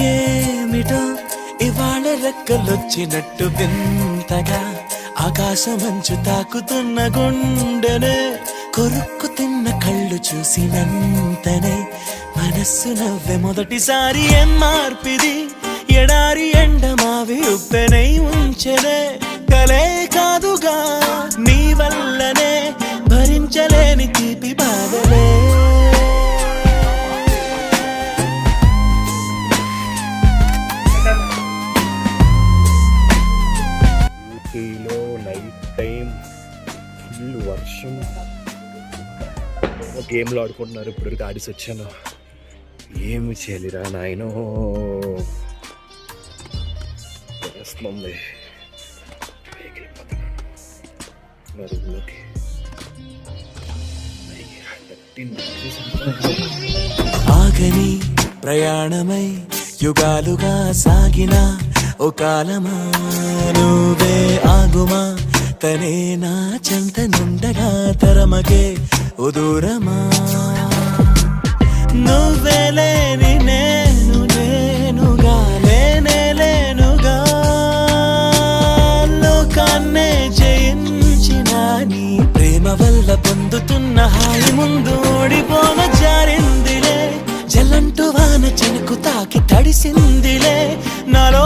ఏమిటో ఇవాళ రెక్కలొచ్చినట్టు వింతగా ఆకాశమంచు తాకుతున్న గుండెనే కొరుక్కు తిన్న కళ్ళు చూసినంతనే మనస్సు నవ్వే మొదటిసారి ఏం మార్పిది ఎడారి ఎండమావి ఉప్పెనై ఉంచెనే కలే కాదుగా నీ వల్లనే భరించలేని తీపి బాధలే ఊటీలో నైట్ టైం ఫుల్ వర్షం గేమ్లో ఆడుకుంటున్నారు. ఇప్పుడు ఆడిసి వచ్చాను. ఏమి చేయలేరా నాయనో వేస్తుంది. ఆగని ప్రయాణమై యుగాలుగా సాగిన ఓ కాలమా నువ్వే ఆగుమా తనే నా చెంత నుండగా తరమకే ఉదూరమా నువ్వే లేని నేను నేనుగా లేనే లేనుగా లోకాన్నే జయించిన నీ ప్రేమ వల్ల పొందుతున్న హాయి ముందు ఓడిపోన జారిందిలే జలంటు వాన చెనుకు తాకి తడిసిందిలే నాలో